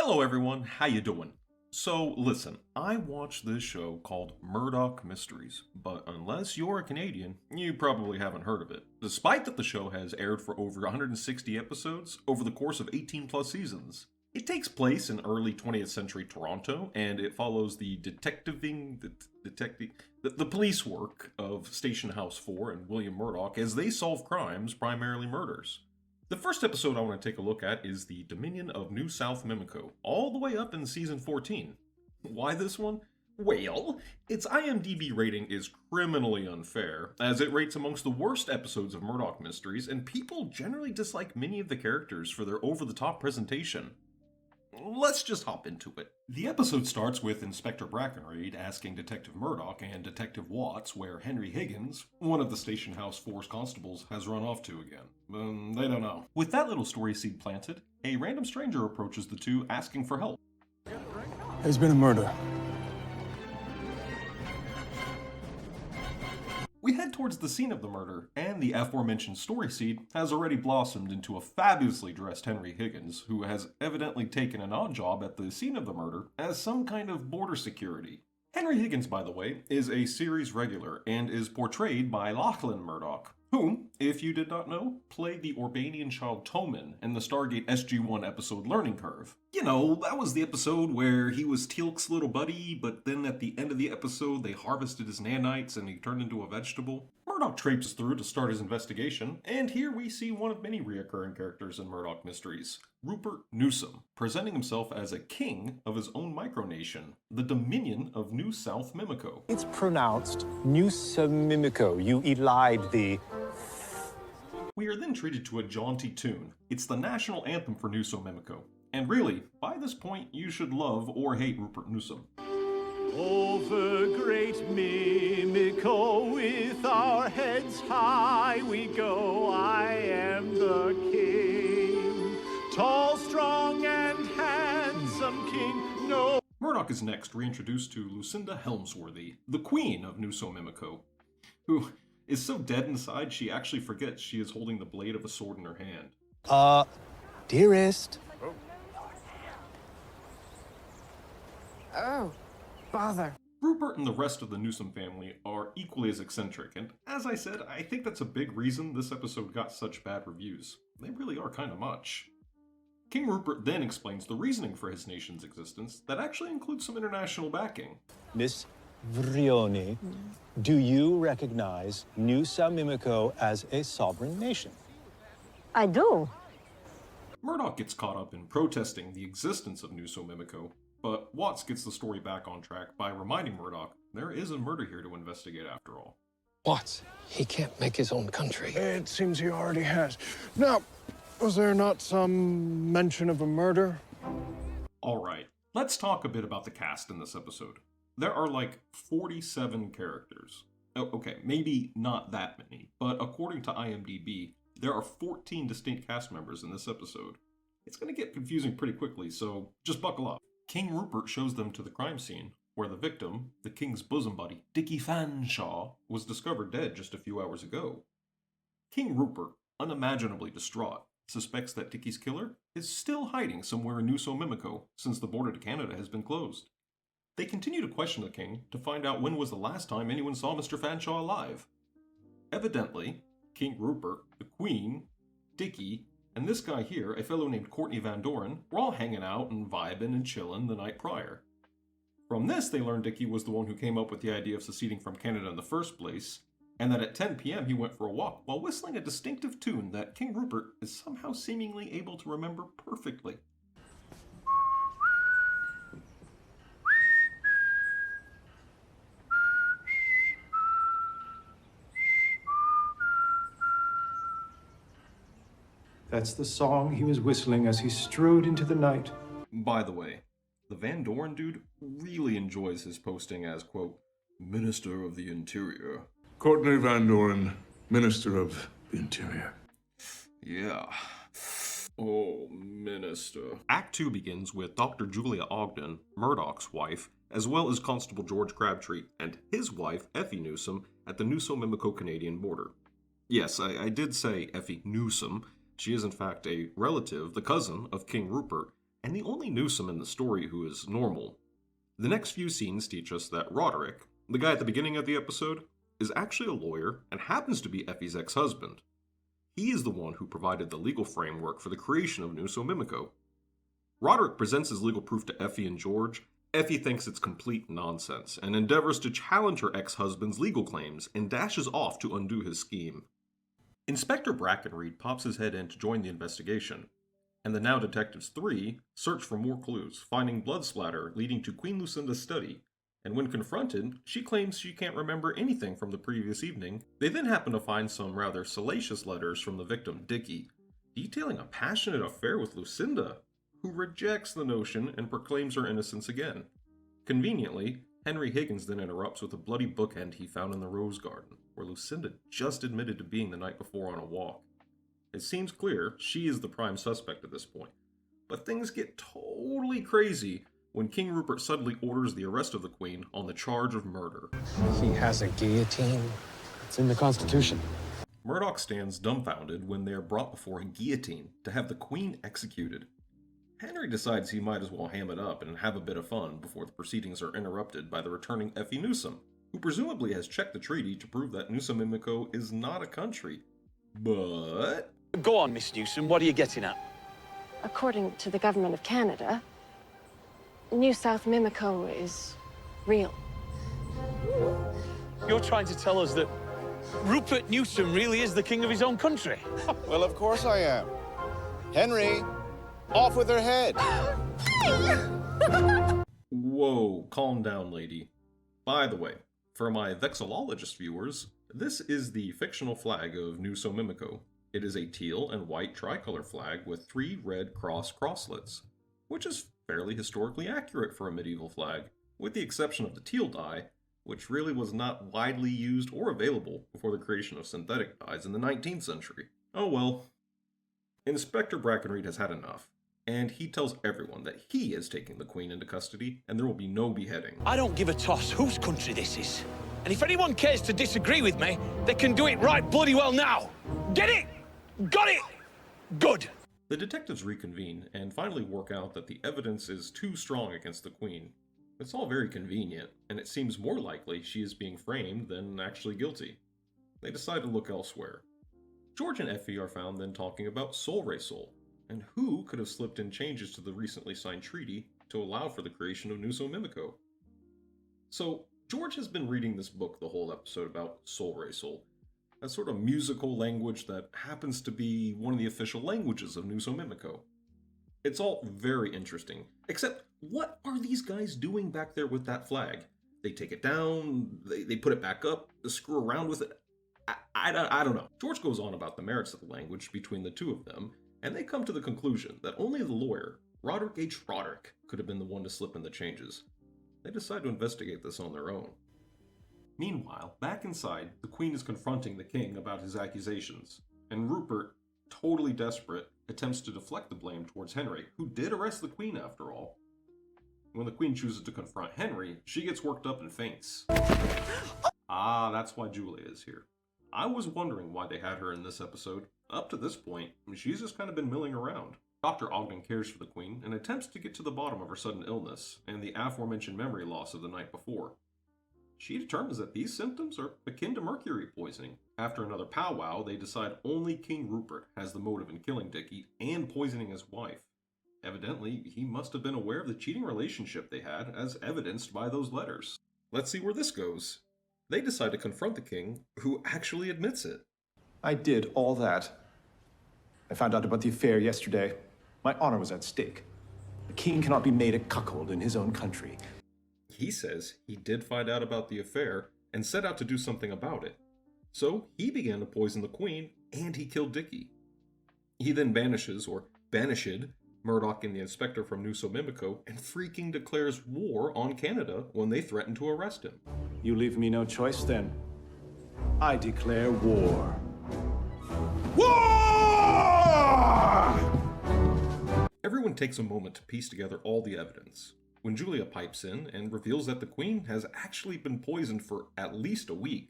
Hello everyone, how you doing? So listen, I watched this show called Murdoch Mysteries, but unless you're a Canadian, you probably haven't heard of it. Despite that the show has aired for over 160 episodes over the course of 18 plus seasons. It takes place in early 20th century Toronto, and it follows the the police work of Station House 4 and William Murdoch as they solve crimes, primarily murders. The first episode I want to take a look at is the Dominion of New South Mimico, all the way up in season 14. Why this one? Well, its IMDb rating is criminally unfair, as it rates amongst the worst episodes of Murdoch Mysteries, and people generally dislike many of the characters for their over-the-top presentation. Let's just hop into it. The episode starts with Inspector Brackenreid asking Detective Murdoch and Detective Watts where Henry Higgins, one of the Station House 4's constables, has run off to again. They don't know. With that little story seed planted, a random stranger approaches the two asking for help. There's been a murder. We head towards the scene of the murder, and the aforementioned story seed has already blossomed into a fabulously dressed Henry Higgins, who has evidently taken an odd job at the scene of the murder as some kind of border security. Henry Higgins, by the way, is a series regular and is portrayed by Lachlan Murdoch, who, if you did not know, played the Urbanian child Toman in the Stargate SG-1 episode Learning Curve. You know, that was the episode where he was Teal'c's little buddy, but then at the end of the episode they harvested his nanites and he turned into a vegetable. Murdoch traipses through to start his investigation, and here we see one of many reoccurring characters in Murdoch Mysteries, Rupert Newsom, presenting himself as a king of his own micronation, the Dominion of New South Mimico. It's pronounced Newsamimico. You elide the... We are then treated to a jaunty tune. It's the national anthem for Newsom Mimico. And really, by this point, you should love or hate Rupert Newsom. Over great Mimico, with our heads high we go. I am the king, tall, strong, and handsome king. No. Murdoch is next reintroduced to Lucinda Helmsworthy, the queen of Newsom Mimico, who is so dead inside she actually forgets she is holding the blade of a sword in her hand. Dearest. Oh, bother. Rupert and the rest of the Newsom family are equally as eccentric, and as I said, I think that's a big reason this episode got such bad reviews. They really are kind of much. King Rupert then explains the reasoning for his nation's existence that actually includes some international backing. Miss Vrioni, do you recognize Newsamimico as a sovereign nation? I do. Murdoch gets caught up in protesting the existence of Newsom Mimico, but Watts gets the story back on track by reminding Murdoch there is a murder here to investigate after all. What? He can't make his own country. It seems he already has. Now, was there not some mention of a murder? Alright, let's talk a bit about the cast in this episode. There are like 47 characters. Oh, okay, maybe not that many, but according to IMDb, there are 14 distinct cast members in this episode. It's going to get confusing pretty quickly, so just buckle up. King Rupert shows them to the crime scene, where the victim, the king's bosom buddy, Dickie Fanshawe, was discovered dead just a few hours ago. King Rupert, unimaginably distraught, suspects that Dickie's killer is still hiding somewhere in Newsom Mimico, since the border to Canada has been closed. They continue to question the king to find out when was the last time anyone saw Mr. Fanshawe alive. Evidently, King Rupert, the Queen, Dickie, and this guy here, a fellow named Courtney Van Doren, were all hanging out and vibing and chilling the night prior. From this, they learned Dickie was the one who came up with the idea of seceding from Canada in the first place, and that at 10 p.m. he went for a walk while whistling a distinctive tune that King Rupert is somehow seemingly able to remember perfectly. That's the song he was whistling as he strode into the night. By the way, the Van Doren dude really enjoys his posting as, quote, Minister of the Interior. Courtney Van Doren, Minister of the Interior. Yeah. Oh, Minister. Act 2 begins with Dr. Julia Ogden, Murdoch's wife, as well as Constable George Crabtree and his wife, Effie Newsom, at the Newsom-Mimico-Canadian border. Yes, I did say Effie Newsom. She is in fact a relative, the cousin of King Rupert, and the only Newsome in the story who is normal. The next few scenes teach us that Roderick, the guy at the beginning of the episode, is actually a lawyer and happens to be Effie's ex-husband. He is the one who provided the legal framework for the creation of Nuso Mimico. Roderick presents his legal proof to Effie and George. Effie thinks it's complete nonsense and endeavors to challenge her ex-husband's legal claims and dashes off to undo his scheme. Inspector Brackenreed pops his head in to join the investigation, and the now detectives three search for more clues, finding blood splatter leading to Queen Lucinda's study, and when confronted, she claims she can't remember anything from the previous evening. They then happen to find some rather salacious letters from the victim, Dickie, detailing a passionate affair with Lucinda, who rejects the notion and proclaims her innocence again. Conveniently, Henry Higgins then interrupts with a bloody bookend he found in the rose garden, where Lucinda just admitted to being the night before on a walk. It seems clear she is the prime suspect at this point, but things get totally crazy when King Rupert suddenly orders the arrest of the Queen on the charge of murder. He has a guillotine. It's in the Constitution. Murdoch stands dumbfounded when they are brought before a guillotine to have the Queen executed. Henry decides he might as well ham it up and have a bit of fun before the proceedings are interrupted by the returning Effie Newsome, who presumably has checked the treaty to prove that Nuso Mimico is not a country. But... Go on, Miss Newsom, what are you getting at? According to the government of Canada, New South Mimico is real. You're trying to tell us that Rupert Newsom really is the king of his own country? Well, of course I am. Henry, off with her head. Whoa, calm down, lady. By the way, for my vexillologist viewers, this is the fictional flag of Nuso Mimico. It is a teal and white tricolor flag with 3 red crosslets, which is fairly historically accurate for a medieval flag, with the exception of the teal dye, which really was not widely used or available before the creation of synthetic dyes in the 19th century. Oh well. Inspector Brackenreed has had enough, and he tells everyone that he is taking the Queen into custody and there will be no beheading. I don't give a toss whose country this is. And if anyone cares to disagree with me, they can do it right bloody well now. Get it? Got it? Good. The detectives reconvene and finally work out that the evidence is too strong against the Queen. It's all very convenient, and it seems more likely she is being framed than actually guilty. They decide to look elsewhere. George and Effie are found then talking about Soul Ray Soul, and who could have slipped in changes to the recently signed treaty to allow for the creation of Nuso Mimico. So, George has been reading this book the whole episode about Soul Ray Soul, a sort of musical language that happens to be one of the official languages of Nuso Mimico. It's all very interesting, except what are these guys doing back there with that flag? They take it down, they put it back up, screw around with it. I don't know. George goes on about the merits of the language between the two of them, and they come to the conclusion that only the lawyer, Roderick H. Roderick, could have been the one to slip in the changes. They decide to investigate this on their own. Meanwhile, back inside, the Queen is confronting the King about his accusations, and Rupert, totally desperate, attempts to deflect the blame towards Henry, who did arrest the Queen after all. When the Queen chooses to confront Henry, she gets worked up and faints. Ah, that's why Julia is here. I was wondering why they had her in this episode. Up to this point, she's just kind of been milling around. Dr. Ogden cares for the Queen and attempts to get to the bottom of her sudden illness and the aforementioned memory loss of the night before. She determines that these symptoms are akin to mercury poisoning. After another powwow, they decide only King Rupert has the motive in killing Dickie and poisoning his wife. Evidently, he must have been aware of the cheating relationship they had, as evidenced by those letters. Let's see where this goes. They decide to confront the King, who actually admits it. I did all that. I found out about the affair yesterday. My honor was at stake. The king cannot be made a cuckold in his own country. He says he did find out about the affair and set out to do something about it. So he began to poison the Queen, and he killed Dickie. He then banished Murdoch and the inspector from Nuso Mimico and freaking declares war on Canada when they threaten to arrest him. You leave me no choice then. I declare war. Everyone takes a moment to piece together all the evidence, when Julia pipes in and reveals that the Queen has actually been poisoned for at least a week,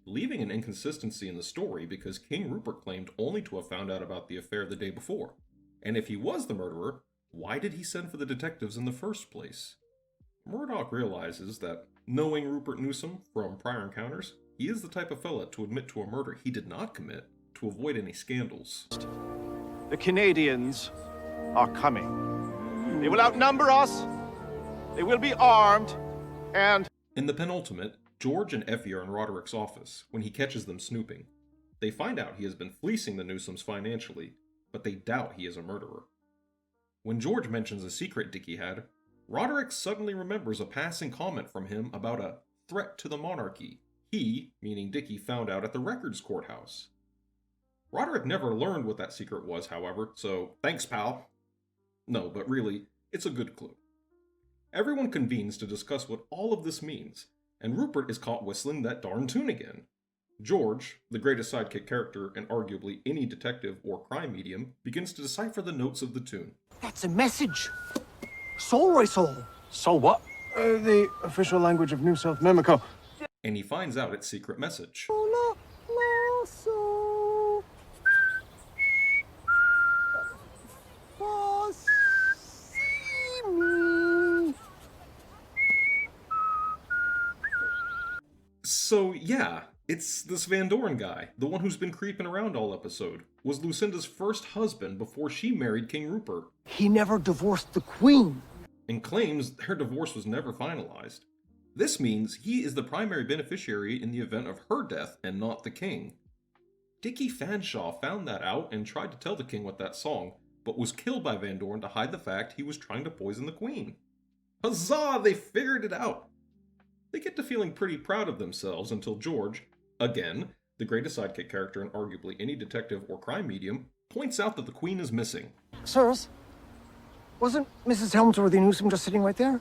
leaving an inconsistency in the story because King Rupert claimed only to have found out about the affair the day before, and if he was the murderer, Why did he send for the detectives in the first place? Murdoch realizes that, knowing Rupert Newsom from prior encounters, he is the type of fella to admit to a murder he did not commit to avoid any scandals. The Canadians are coming. They will outnumber us. They will be armed, and... In the penultimate, George and Effie are in Roderick's office when he catches them snooping. They find out he has been fleecing the Newsoms financially, but they doubt he is a murderer. When George mentions a secret Dickie had, Roderick suddenly remembers a passing comment from him about a threat to the monarchy he, meaning Dickie, found out at the records courthouse. Roderick never learned what that secret was, however, so thanks, pal. No, but really, it's a good clue. Everyone convenes to discuss what all of this means, and Rupert is caught whistling that darn tune again. George, the greatest sidekick character in arguably any detective or crime medium, begins to decipher the notes of the tune. That's a message. Soul whistle. So what? The official language of New South Mimico. And he finds out its secret message. So yeah, it's this Van Doren guy, the one who's been creeping around all episode, was Lucinda's first husband before she married King Rupert. He never divorced the Queen. And claims their divorce was never finalized. This means he is the primary beneficiary in the event of her death and not the king. Dickie Fanshawe found that out and tried to tell the king with that song, but was killed by Van Doren to hide the fact he was trying to poison the queen. Huzzah! They figured it out! They get to feeling pretty proud of themselves until George, again, the greatest sidekick character in arguably any detective or crime medium, points out that the queen is missing. Sirs, wasn't Mrs. Helmsworthy Newsom just sitting right there?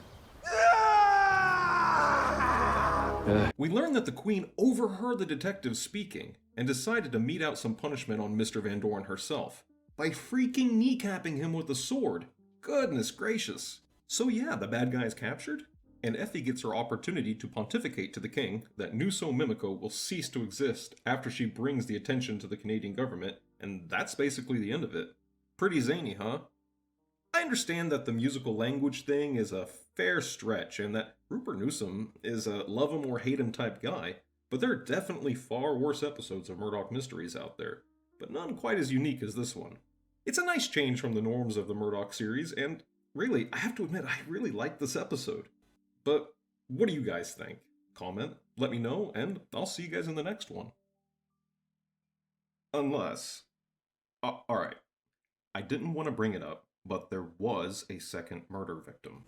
We learn that the queen overheard the detectives speaking and decided to mete out some punishment on Mr. Van Doren herself by freaking kneecapping him with a sword. Goodness gracious. So yeah, the bad guy is captured, and Effie gets her opportunity to pontificate to the king that New So Mimico will cease to exist after she brings the attention to the Canadian government, and that's basically the end of it. Pretty zany, huh? I understand that the musical language thing is a fair stretch and that Rupert Newsom is a love him or hate him type guy, but there are definitely far worse episodes of Murdoch Mysteries out there, but none quite as unique as this one. It's a nice change from the norms of the Murdoch series, and really, I have to admit, I really like this episode. But what do you guys think? Comment, let me know, and I'll see you guys in the next one. Unless... alright. I didn't want to bring it up, but there was a second murder victim.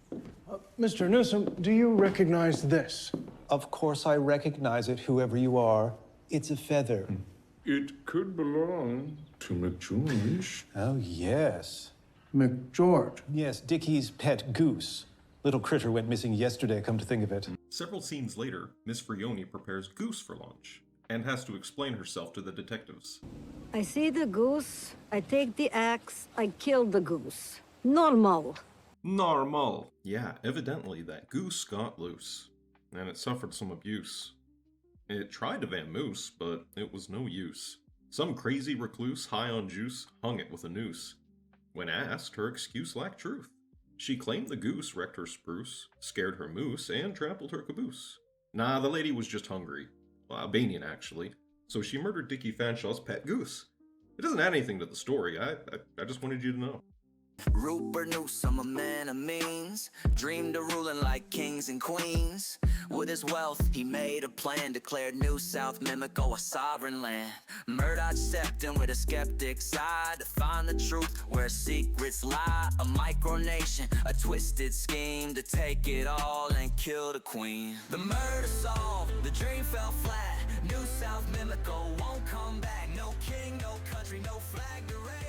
Mr. Newsom, do you recognize this? Of course I recognize it, whoever you are. It's a feather. It could belong to McGeorge. Oh, yes. McGeorge. Yes, Dickie's pet goose. Little critter went missing yesterday, come to think of it. Several scenes later, Miss Frioni prepares goose for lunch and has to explain herself to the detectives. I see the goose, I take the axe, I kill the goose. Normal. Normal. Yeah, evidently that goose got loose, and it suffered some abuse. It tried to vamoose, but it was no use. Some crazy recluse high on juice hung it with a noose. When asked, her excuse lacked truth. She claimed the goose wrecked her spruce, scared her moose, and trampled her caboose. Nah, the lady was just hungry. Well, Albanian, actually. So she murdered Dickie Fanshawe's pet goose. It doesn't add anything to the story. I just wanted you to know. Rupert Newsom, a man of means, dreamed of ruling like kings and queens. With his wealth, he made a plan, declared New South Mimico a sovereign land. Murdoch stepped in with a skeptic's side to find the truth where secrets lie. A micronation, a twisted scheme to take it all and kill the queen. The murder solved, the dream fell flat. New South Mimico won't come back. No king, no country, no flag to raise.